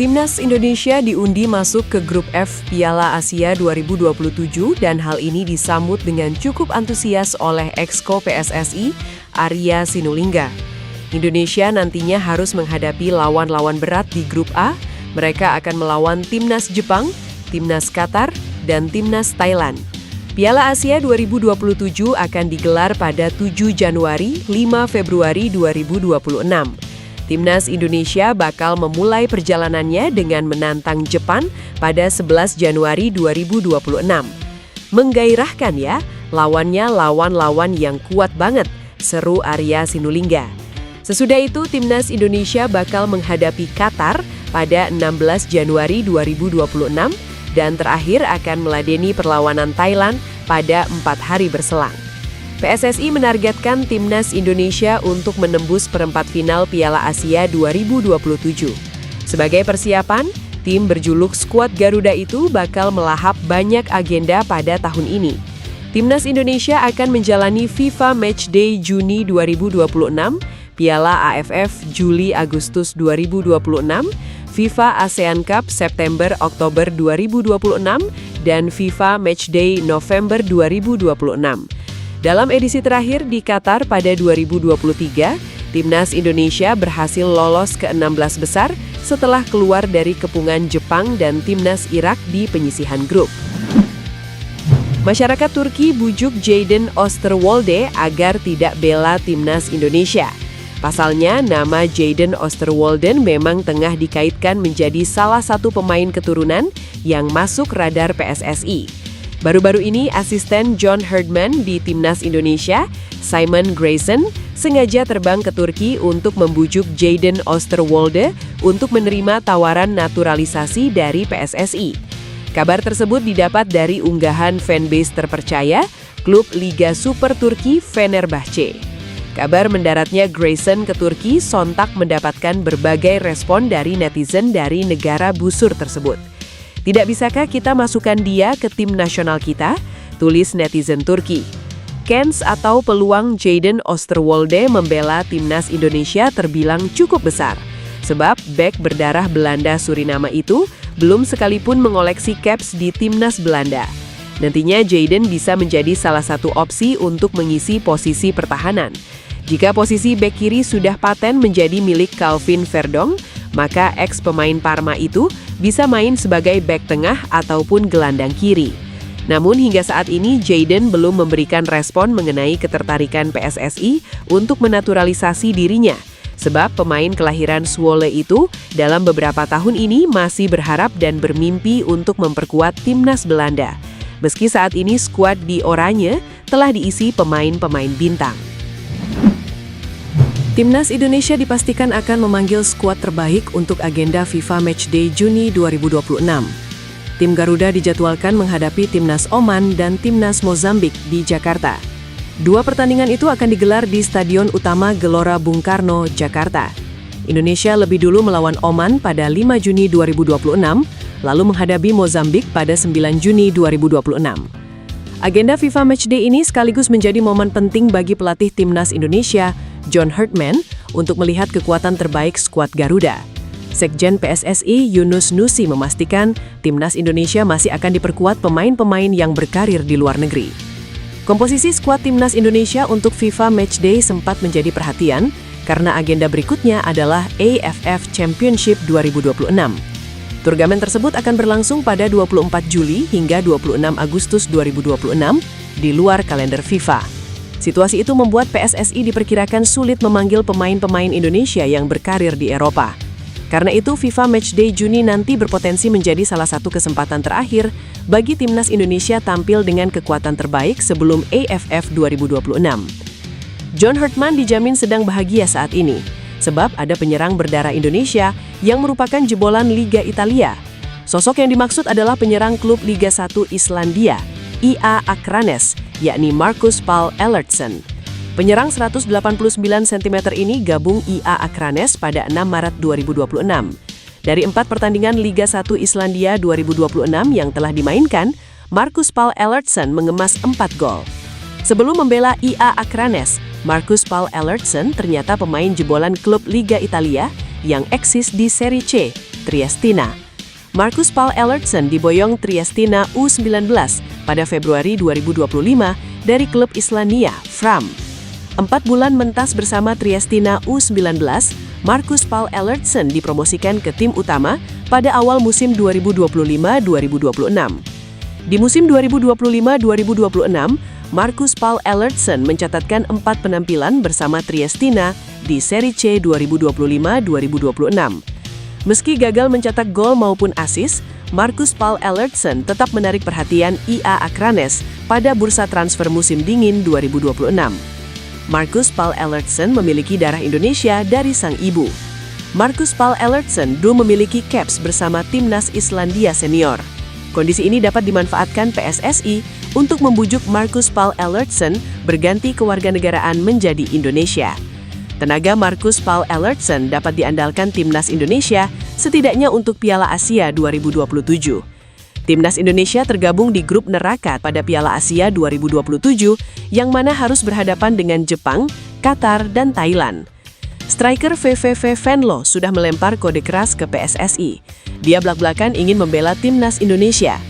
Timnas Indonesia diundi masuk ke grup F Piala Asia 2027 dan hal ini disambut dengan cukup antusias oleh Exco PSSI, Arya Sinulinga. Indonesia nantinya harus menghadapi lawan-lawan berat di grup A. Mereka akan melawan Timnas Jepang, Timnas Qatar, dan Timnas Thailand. Piala Asia 2027 akan digelar pada 7 Januari, 5 Februari 2026. Timnas Indonesia bakal memulai perjalanannya dengan menantang Jepang pada 11 Januari 2026. Menggairahkan ya, lawannya lawan-lawan yang kuat banget, seru Arya Sinulinga. Sesudah itu, Timnas Indonesia bakal menghadapi Qatar pada 16 Januari 2026 dan terakhir akan meladeni perlawanan Thailand pada 4 hari berselang. PSSI menargetkan Timnas Indonesia untuk menembus perempat final Piala Asia 2027. Sebagai persiapan, tim berjuluk Skuad Garuda itu bakal melahap banyak agenda pada tahun ini. Timnas Indonesia akan menjalani FIFA Matchday Juni 2026, Piala AFF Juli-Agustus 2026, FIFA ASEAN Cup September-Oktober 2026, dan FIFA Matchday November 2026. Dalam edisi terakhir di Qatar pada 2023, Timnas Indonesia berhasil lolos ke 16 besar setelah keluar dari kepungan Jepang dan Timnas Irak di penyisihan grup. Masyarakat Turki bujuk Jadon Osterwolde agar tidak bela Timnas Indonesia. Pasalnya, nama Jadon Osterwolde memang tengah dikaitkan menjadi salah satu pemain keturunan yang masuk radar PSSI. Baru-baru ini, asisten John Herdman di Timnas Indonesia, Simon Grayson, sengaja terbang ke Turki untuk membujuk Jadon Osterwolde untuk menerima tawaran naturalisasi dari PSSI. Kabar tersebut didapat dari unggahan fanbase terpercaya, klub Liga Super Turki Fenerbahce. Kabar mendaratnya Grayson ke Turki sontak mendapatkan berbagai respon dari netizen dari negara busur tersebut. Tidak bisakah kita masukkan dia ke tim nasional kita? Tulis netizen Turki. Kans atau peluang Jadon Osterwolde membela Timnas Indonesia terbilang cukup besar. Sebab bek berdarah Belanda Suriname itu belum sekalipun mengoleksi caps di Timnas Belanda. Nantinya Jadon bisa menjadi salah satu opsi untuk mengisi posisi pertahanan. Jika posisi bek kiri sudah paten menjadi milik Calvin Verdong, maka ex-pemain Parma itu bisa main sebagai bek tengah ataupun gelandang kiri. Namun hingga saat ini Jadon belum memberikan respon mengenai ketertarikan PSSI untuk menaturalisasi dirinya. Sebab pemain kelahiran Zwolle itu dalam beberapa tahun ini masih berharap dan bermimpi untuk memperkuat Timnas Belanda. Meski saat ini skuad di Oranje telah diisi pemain-pemain bintang. Timnas Indonesia dipastikan akan memanggil skuad terbaik untuk agenda FIFA Matchday Juni 2026. Tim Garuda dijadwalkan menghadapi Timnas Oman dan Timnas Mozambik di Jakarta. Dua pertandingan itu akan digelar di Stadion Utama Gelora Bung Karno, Jakarta. Indonesia lebih dulu melawan Oman pada 5 Juni 2026, lalu menghadapi Mozambik pada 9 Juni 2026. Agenda FIFA Matchday ini sekaligus menjadi momen penting bagi pelatih Timnas Indonesia, John Herdman, untuk melihat kekuatan terbaik skuad Garuda. Sekjen PSSI Yunus Nusi memastikan Timnas Indonesia masih akan diperkuat pemain-pemain yang berkarir di luar negeri. Komposisi skuad Timnas Indonesia untuk FIFA Matchday sempat menjadi perhatian karena agenda berikutnya adalah AFF Championship 2026. Turnamen tersebut akan berlangsung pada 24 Juli hingga 26 Agustus 2026 di luar kalender FIFA. Situasi itu membuat PSSI diperkirakan sulit memanggil pemain-pemain Indonesia yang berkarir di Eropa. Karena itu, FIFA Matchday Juni nanti berpotensi menjadi salah satu kesempatan terakhir bagi Timnas Indonesia tampil dengan kekuatan terbaik sebelum AFF 2026. John Herdman dijamin sedang bahagia saat ini, sebab ada penyerang berdarah Indonesia yang merupakan jebolan Liga Italia. Sosok yang dimaksud adalah penyerang klub Liga 1 Islandia, IA Akranes, yakni Marcus Paul Ellertson. Penyerang 189 cm ini gabung IA Akranes pada 6 Maret 2026. Dari 4 pertandingan Liga 1 Islandia 2026 yang telah dimainkan, Marcus Paul Ellertson mengemas 4 gol. Sebelum membela IA Akranes, Marcus Paul Ellertson ternyata pemain jebolan klub Liga Italia yang eksis di Serie C. Triestina. Marcus Paul Ellertson diboyong Triestina U19 pada Februari 2025 dari klub Islandia, Fram. 4 bulan mentas bersama Triestina U19, Marcus Paul Ellertson dipromosikan ke tim utama pada awal musim 2025-2026. Di musim 2025-2026, Marcus Paul Ellertson mencatatkan 4 penampilan bersama Triestina di Serie C 2025-2026. Meski gagal mencetak gol maupun assist, Marcus Paul Ellertson tetap menarik perhatian IA Akranes pada bursa transfer musim dingin 2026. Marcus Paul Ellertson memiliki darah Indonesia dari sang ibu. Marcus Paul Ellertson dulu memiliki caps bersama timnas Islandia senior. Kondisi ini dapat dimanfaatkan PSSI untuk membujuk Marcus Paul Ellertson berganti kewarganegaraan menjadi Indonesia. Tenaga Marcus Paul Ellertson dapat diandalkan timnas Indonesia setidaknya untuk Piala Asia 2027. Timnas Indonesia tergabung di grup neraka pada Piala Asia 2027 yang mana harus berhadapan dengan Jepang, Qatar, dan Thailand. Striker VVV Venlo sudah melempar kode keras ke PSSI. Dia blak-blakan ingin membela timnas Indonesia.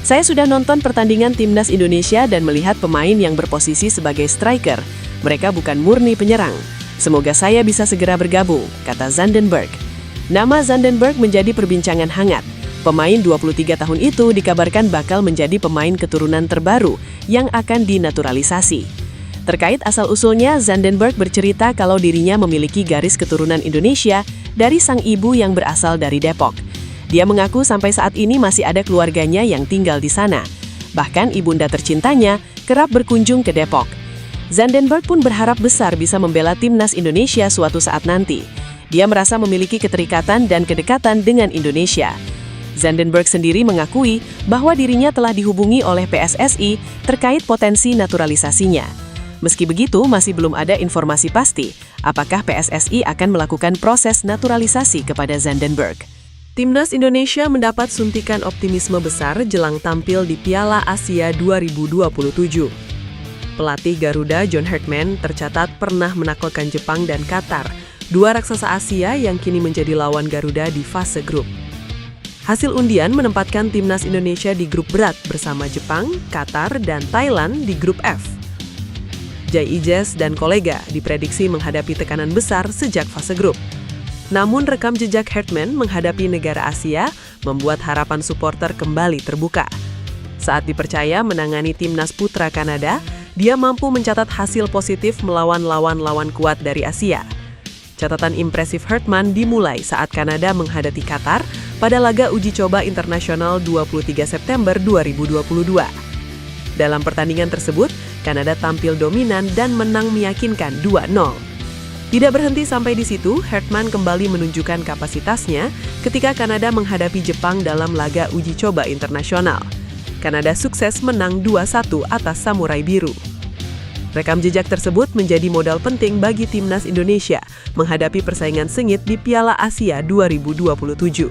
Saya sudah nonton pertandingan timnas Indonesia dan melihat pemain yang berposisi sebagai striker. Mereka bukan murni penyerang. Semoga saya bisa segera bergabung, kata Zandenberg. Nama Zandenberg menjadi perbincangan hangat. Pemain 23 tahun itu dikabarkan bakal menjadi pemain keturunan terbaru yang akan dinaturalisasi. Terkait asal-usulnya, Zandenberg bercerita kalau dirinya memiliki garis keturunan Indonesia dari sang ibu yang berasal dari Depok. Dia mengaku sampai saat ini masih ada keluarganya yang tinggal di sana. Bahkan ibunda tercintanya kerap berkunjung ke Depok. Zandenberg pun berharap besar bisa membela timnas Indonesia suatu saat nanti. Dia merasa memiliki keterikatan dan kedekatan dengan Indonesia. Zandenberg sendiri mengakui bahwa dirinya telah dihubungi oleh PSSI terkait potensi naturalisasinya. Meski begitu, masih belum ada informasi pasti apakah PSSI akan melakukan proses naturalisasi kepada Zandenberg. Timnas Indonesia mendapat suntikan optimisme besar jelang tampil di Piala Asia 2027. Pelatih Garuda John Hartman tercatat pernah menaklukkan Jepang dan Qatar, dua raksasa Asia yang kini menjadi lawan Garuda di fase grup. Hasil undian menempatkan timnas Indonesia di grup berat bersama Jepang, Qatar, dan Thailand di grup F. Jai Ijes dan kolega diprediksi menghadapi tekanan besar sejak fase grup. Namun rekam jejak Hartman menghadapi negara Asia membuat harapan supporter kembali terbuka. Saat dipercaya menangani timnas putra Kanada, dia mampu mencatat hasil positif melawan lawan-lawan kuat dari Asia. Catatan impresif Hartman dimulai saat Kanada menghadapi Qatar pada laga uji coba internasional 23 September 2022. Dalam pertandingan tersebut, Kanada tampil dominan dan menang meyakinkan 2-0. Tidak berhenti sampai di situ, Hartman kembali menunjukkan kapasitasnya ketika Kanada menghadapi Jepang dalam laga uji coba internasional. Kanada sukses menang 2-1 atas Samurai Biru. Rekam jejak tersebut menjadi modal penting bagi timnas Indonesia menghadapi persaingan sengit di Piala Asia 2027.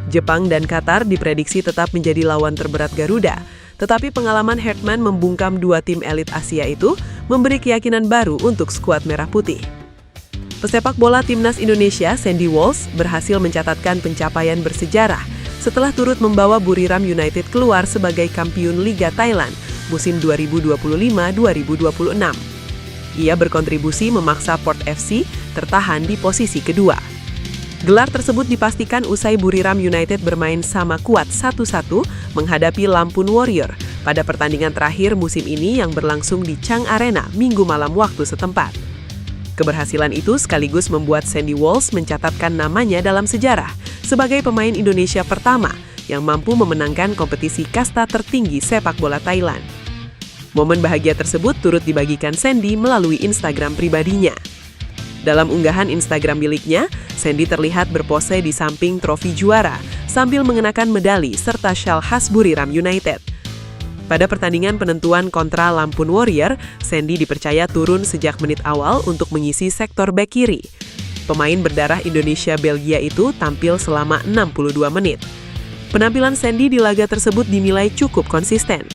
Jepang dan Qatar diprediksi tetap menjadi lawan terberat Garuda, tetapi pengalaman Hartman membungkam dua tim elit Asia itu memberi keyakinan baru untuk skuad Merah Putih. Pesepak bola timnas Indonesia, Sandy Walsh, berhasil mencatatkan pencapaian bersejarah setelah turut membawa Buriram United keluar sebagai kampiun Liga Thailand musim 2025-2026. Ia berkontribusi memaksa Port FC tertahan di posisi kedua. Gelar tersebut dipastikan usai Buriram United bermain sama kuat 1-1 menghadapi Lampun Warrior pada pertandingan terakhir musim ini yang berlangsung di Chang Arena Minggu malam waktu setempat. Keberhasilan itu sekaligus membuat Sandy Walsh mencatatkan namanya dalam sejarah sebagai pemain Indonesia pertama yang mampu memenangkan kompetisi kasta tertinggi sepak bola Thailand. Momen bahagia tersebut turut dibagikan Sandy melalui Instagram pribadinya. Dalam unggahan Instagram miliknya, Sandy terlihat berpose di samping trofi juara sambil mengenakan medali serta syal khas Buriram United. Pada pertandingan penentuan kontra Lampun Warrior, Sandy dipercaya turun sejak menit awal untuk mengisi sektor bek kiri. Pemain berdarah Indonesia-Belgia itu tampil selama 62 menit. Penampilan Sandy di laga tersebut dinilai cukup konsisten.